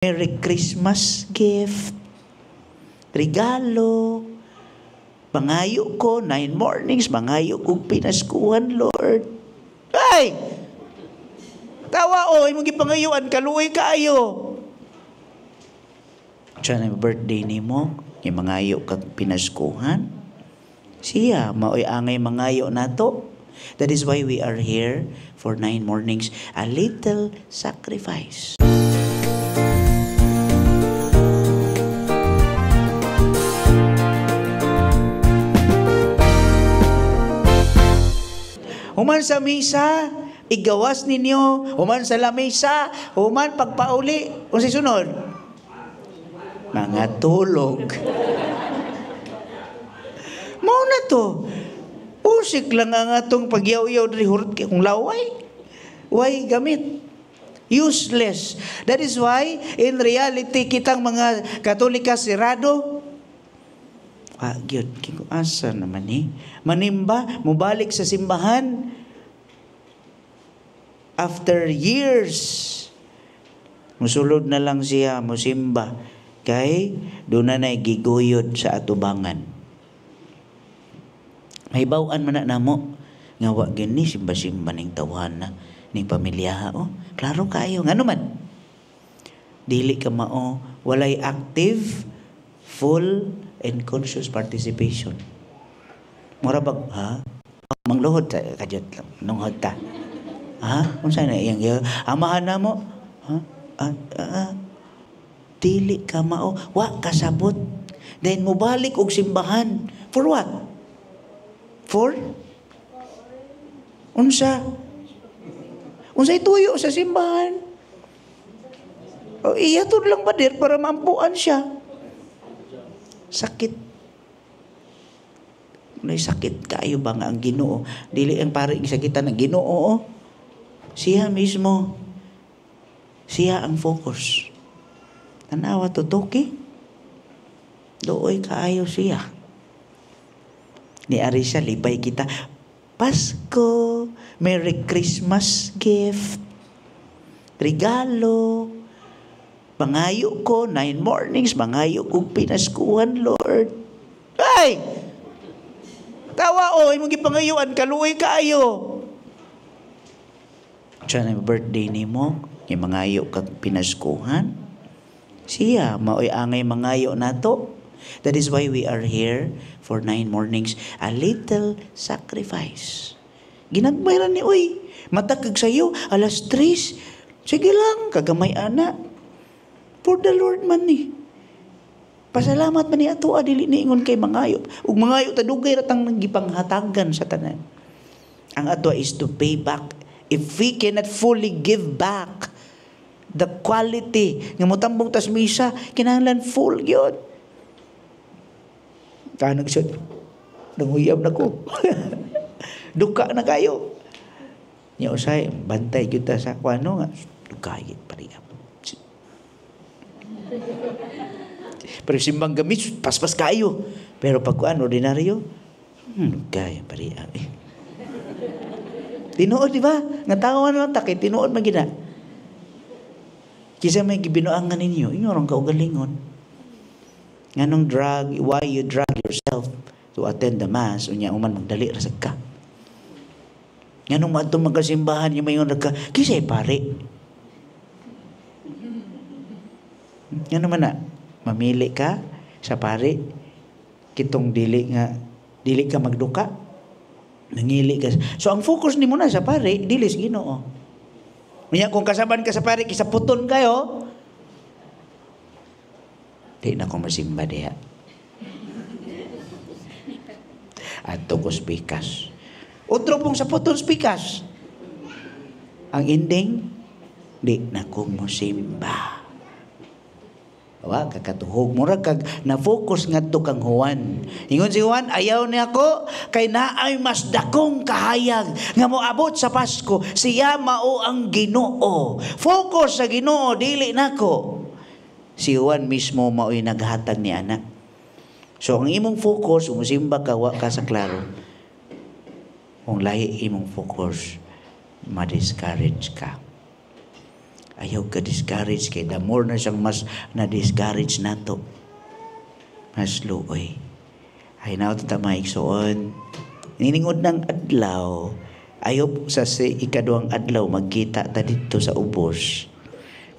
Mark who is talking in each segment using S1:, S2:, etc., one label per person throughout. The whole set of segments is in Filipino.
S1: Merry Christmas gift, regalo, mangayo ko, 9 mornings, mangayo kong pinaskuhan, Lord. Ay! Tawa o, imong gipangayuan, kaluoy kaayo. Siya na birthday ni mo, yung mangayo kag pinaskuhan. Siya, maoy angay mangayo nato. That is why we are here for 9 mornings, a little sacrifice. Human sa misa, igawas ninyo. Human sa lamesa, human pagpauli. Kung si sunod, mga tulog. Mao na to. Usik lang ang atong pagyaw-yaw dari hurot kung laway. Way gamit. Useless. That is why, in reality, kitang mga Katolika sirado. Gyud, kung asa naman manimba, mubalik sa simbahan. After years, musulod na lang siya, musimba. Kay, doon na giguyod sa atubangan. May bawaan man na mo. Nga wa gini, simba-simba ning tawhana, ning pamilya. Klaro kayo. Nga naman, dili ka mao, walay active, full, and conscious participation. Mura bag, mangluhod ta, kadyot lang, nunghod ta. Kung saan na iyang amahan na mo? Dili ka mao, wa kasabot. Then mubalik og simbahan. For what? For? Unsa ituyo sa simbahan? Iyatod lang ba dir para maampuan siya? Sakit. May sakit kayo ba nga ang Ginoo? Dili ang paring sakitan ng Ginoo. Siya mismo. Siya ang focus. Tanawa to toki. Dooy kaayo siya. Ni Arisa, libay kita. Pasko, Merry Christmas gift, regalo, mangayo ko, 9 mornings, mangayo kong pinaskuhan, Lord. Ay! Tawa o, imong gipangayuan, kaluoy kaayo. Siya na birthday ni mo, yung mangayo kag pinaskuhan. Siya, maoy angay mangayo nato. That is why we are here for 9 mornings, a little sacrifice. Ginagmayran ni, matakag sa'yo, 3:00. Sige lang, kagamay ana. For the Lord man ni. Pasalamat man ni ato dili niingon kay mangayo. Ug mangayo ta dugay ratang gipanghatagan sa tanan. Ang ato is to pay back. If we cannot fully give back the quality nga motambong tas misa, kinahanglan full gyud. Kanang sud nanguyab na ko. Duka na kayo. Nya usay bantay gyud ta sa kuano nga dugay pariya. Pero simbang gamit, paspas kayo. Pero pag kuan ordinaryo, kaya pariya. Tinuod, di ba? Nga tawa na lang takit, tinuod magina. Kisa may gibinuangan ninyo, inyo orang kaugalingon. Nganong why you drag yourself to attend the mass, unya uman magdali rasag ka. Nganong maadtong magkasimbahan, yung mayon ka, kisay pare. Yan naman na, mamili ka sa pare, kitong dili ka magduka, nangili ka. So ang focus ni mo na sa pare, dili sa Ginoo. Kanya kung kasaban ka sa pare, kisaputon kayo, di na ko masimba diha. At tukos pikas. Otro pong sa puton pikas. Ang ending, di na ko masimba. Kakatuhog mo kag na-focus nga to kang Juan. Ingon si Juan, ayaw niya ako kay naay mas dakong kahayag nga moabot sa Pasko. Siya mao ang Ginoo. Focus sa Ginoo, dili nako. Si Juan mismo mao'y naghatag ni anak. So ang imong focus, umusimba ka, wa ka sa klaro. Kung lahi imong focus, ma-discourage ka. Ayaw ka discourage kay the more na siyang mas na-discourage nato. Mas luoy. Ay na ito maigsoon. Niningod ng adlaw, ayaw sa ikaduhang adlaw magkita ta dito sa ubos.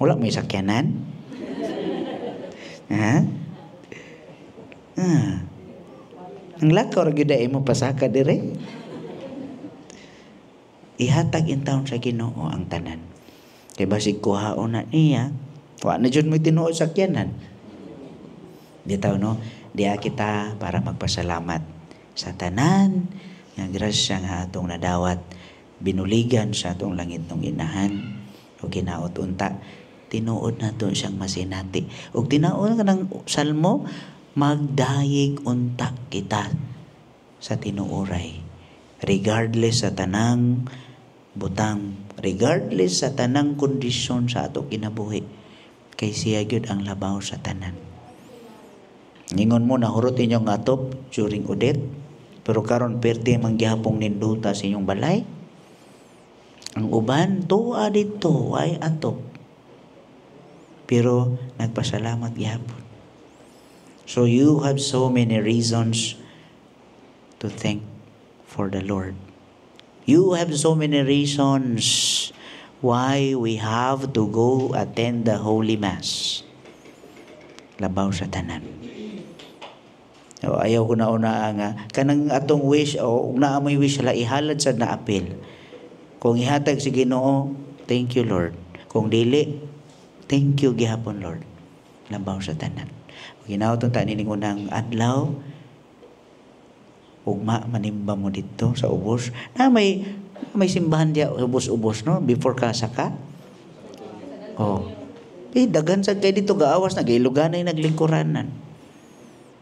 S1: Wala may sakyanan? Ha? Ang lakaw ra gyud mo pasaka dire. Ihatag in taon sa Ginoo ang tanan. Kay basig kuhaon na niya, wa na jud mo tinuod sakyanan. Ditaw no, diya kita para magpasalamat sa tanan nga grasya nga atong nadawat, binuligan sa atong langit ng inahan o ginaot unta, tinuod nato siyang masinati. O tinuod ka ng salmo, magdayeg unta kita sa tinuoray. Regardless sa tanang butang, regardless sa tanang kondisyon sa ato kinabuhi, kay siya gyud ang labaw sa tanan. Ningon mo nahurot inyong atop during udet, pero karon perte manggihapong ninduta sa inyong balay. Ang uban tuwa dito ay atop, pero nagpasalamat gihapon. So you have so many reasons to thank for the Lord. You have so many reasons why we have to go attend the Holy Mass. Labaw sa tanan. O, ayaw ko na una nga kanang atong wish o naamoy wish la ihalad sa naapil. Kung ihatag si Ginoo, thank you Lord. Kung dili, thank you gihapon Lord. Labaw sa tanan. Ginaw tong tanin unang adlaw, ugma manimba mo dito sa ubos. Na may simbahan dia ubos-ubos no before ka saka. Oh. Daghan sa kay dito gaawas na gailuganay naglingkuranan.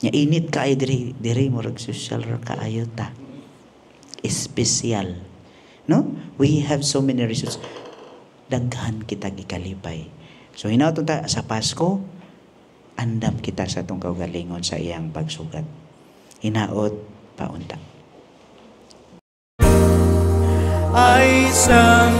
S1: Nya init kay diri murag social ra kaayo ta. Espesyal. No? We have so many reasons. Daghan kita gikalipay. So hinaut ta sa Pasko, andam kita sa tong kaugalingon sa iyang pagsugat. Hinaot paunta.
S2: Ay isang